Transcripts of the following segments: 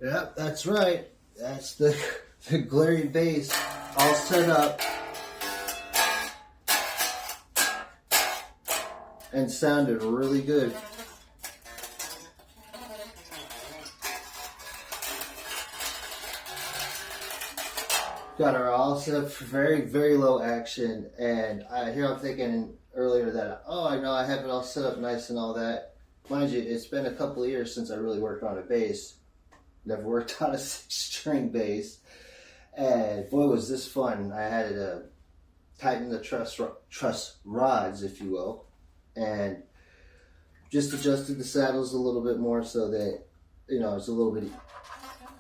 Yep, that's right. That's the Glarry bass all set up and sounded really good. Got our all set up for very, very low action, and here I'm thinking earlier that, oh, I know I have it all set up nice and all that. Mind you, it's been a couple of years since I really worked on a bass. Never worked on a 6-string bass, and boy was this fun. I had to tighten the truss rods, if you will, and just adjusted the saddles a little bit more so that, you know, it's a little bit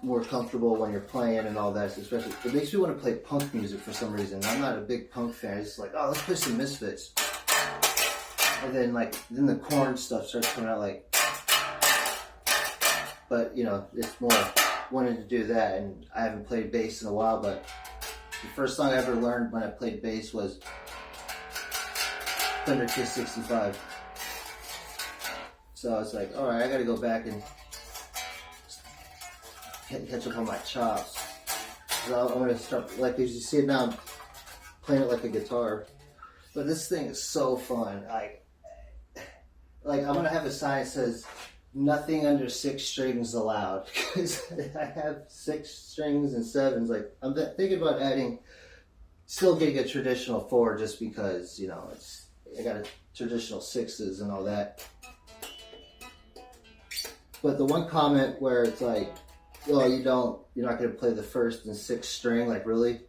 more comfortable when you're playing and all that. Especially, it makes me want to play punk music for some reason. I'm not a big punk fan. It's like, oh, let's play some Misfits, and then the Korn stuff starts coming out like. But you know, it's more wanting to do that, and I haven't played bass in a while. But the first song I ever learned when I played bass was Thunder Kiss 65. So I was like, all right, I got to go back and catch up on my chops. So I'm gonna start, like, as you see it now, I'm playing it like a guitar. But this thing is so fun. Like I'm gonna have a sign that says nothing under 6 strings allowed, because I have 6 strings and 7s. Like I'm thinking about still getting a traditional 4, just because, you know, I got a traditional 6s and all that. But the one comment where it's like, oh, you're not going to play the 1st and 6th string, like, really?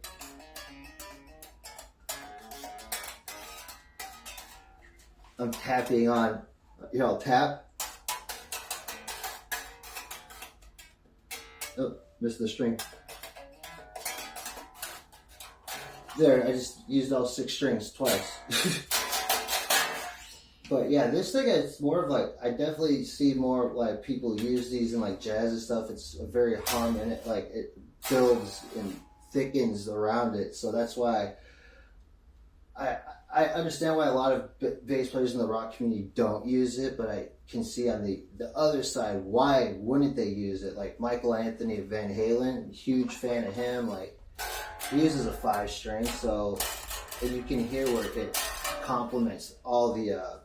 I'm tapping on, you know, I'll tap. Oh, missed the string. There, I just used all 6 strings twice. But yeah, this thing is more of like, I definitely see more like people use these in like jazz and stuff. It's a very harmonic, like it builds and thickens around it. So that's why I understand why a lot of bass players in the rock community don't use it, but I can see on the other side, why wouldn't they use it? Like Michael Anthony of Van Halen, huge fan of him. Like he uses a 5-string, so, and you can hear where it complements all the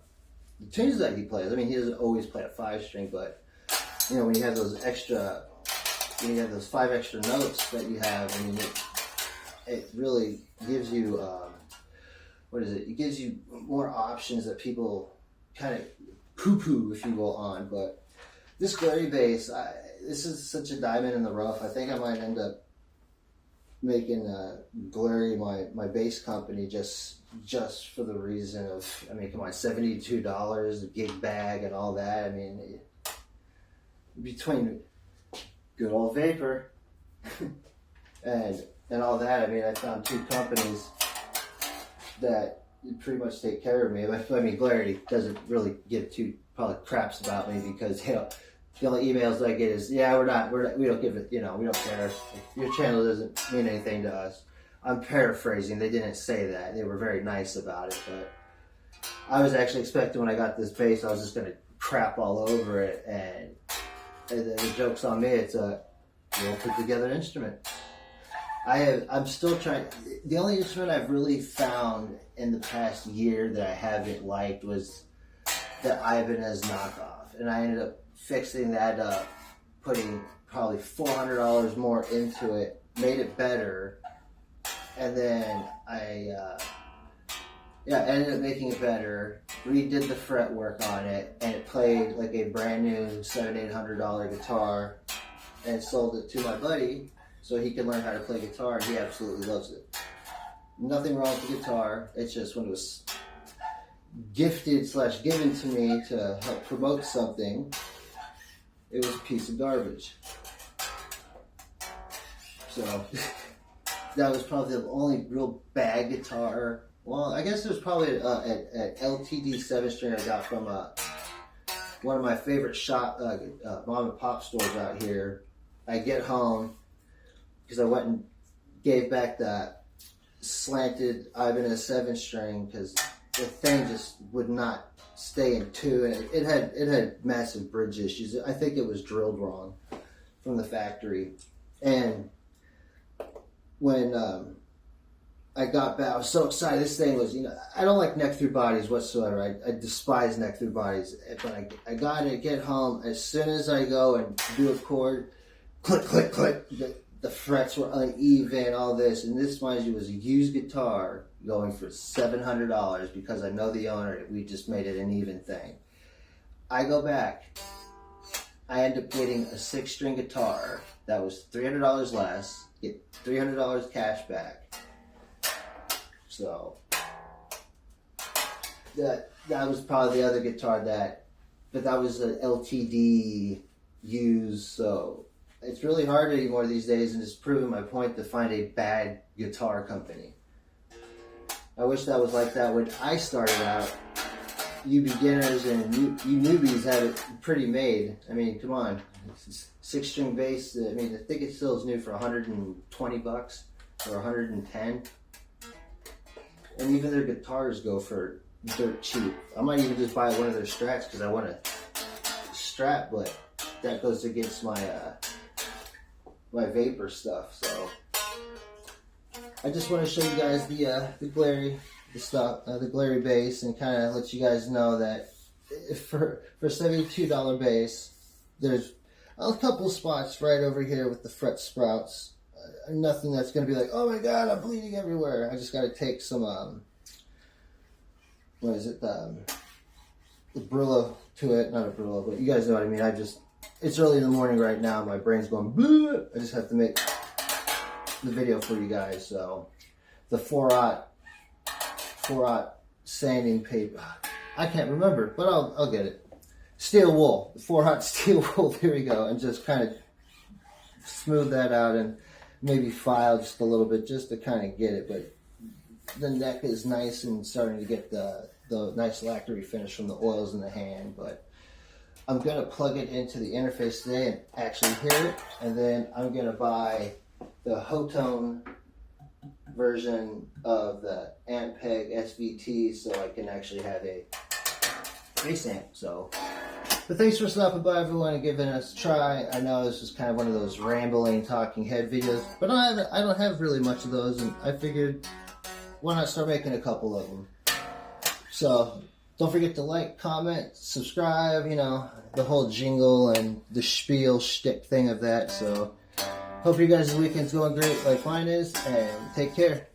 changes that he plays. I mean, he doesn't always play a 5-string, but you know, when you have those 5 extra notes that you have, I mean, it really gives you what is it? It gives you more options that people kind of poo-poo, if you will, on. But this Glarry bass, this is such a diamond in the rough. I think I might end up making Glarry my bass company just for the reason of, I mean, come on, $72, a gig bag and all that. I mean, between good old Vayper and all that, I mean, I found 2 companies that pretty much take care of me. I mean, Glarry doesn't really give 2 probably craps about me, because, you know, the only emails I get is, yeah, we don't give it, you know, we don't care. Your channel doesn't mean anything to us. I'm paraphrasing. They didn't say that. They were very nice about it, but I was actually expecting when I got this bass, I was just going to crap all over it, and the joke's on me. It's a well put together instrument. I'm still trying. The only instrument I've really found in the past year that I haven't liked was the Ibanez knockoff, and I ended up fixing that up, putting probably $400 more into it, made it better, and then I ended up making it better, redid the fretwork on it, and it played like a brand new $700-800 guitar, and sold it to my buddy so he can learn how to play guitar, and he absolutely loves it. Nothing wrong with the guitar. It's just when it was gifted/given to me to help promote something, it was a piece of garbage. So that was probably the only real bad guitar. Well, I guess it was probably an LTD 7-string I got from one of my favorite mom and pop stores out here. I get home because I went and gave back that slanted Ibanez 7-string because the thing just would not stay in tune, and it had massive bridge issues. I think it was drilled wrong from the factory. And when I got back, I was so excited. This thing was, I don't like neck through bodies whatsoever. I despise neck through bodies. But I got it, get home, as soon as I go and do a chord, click, click, click, the frets were uneven, all this. And this, mind you, was a used guitar going for $700 because I know the owner. We just made it an even thing. I go back. I end up getting a 6-string guitar that was $300 less, get $300 cash back. So that was probably the other guitar but that was an LTD used. So it's really hard anymore these days, and it's proving my point to find a bad guitar company. I wish that was like that when I started out. You beginners and you newbies had it pretty made. I mean, come on, 6-string bass. I mean, I think it still is new for $120 or $110, and even their guitars go for dirt cheap. I might even just buy one of their Strats because I want a Strat, but that goes against my my Vayper stuff. So I just want to show you guys the Glarry. The Glarry bass, and kind of let you guys know that for $72 bass, there's a couple spots right over here with the fret sprouts. Nothing that's going to be like, oh my god, I'm bleeding everywhere. I just got to take some what is it, the Brillo to it. Not a Brillo, but you guys know what I mean. It's early in the morning right now. My brain's going bleh. I just have to make the video for you guys. So the 4/0 sanding paper. I can't remember, but I'll get it. Steel wool. 4/0 steel wool. There we go. And just kind of smooth that out and maybe file just a little bit just to kind of get it. But the neck is nice and starting to get the nice lacquery finish from the oils in the hand. But I'm going to plug it into the interface today and actually hear it. And then I'm going to buy the Hotone version of the Ampeg SVT so I can actually have a bass amp. So, but thanks for stopping by, everyone, and giving us a try. I know this is kind of one of those rambling talking head videos, but I don't have really much of those, and I figured why not start making a couple of them. So don't forget to like, comment, subscribe, the whole jingle and the spiel shtick thing of that. So hope you guys' weekend's going great like mine is, and take care.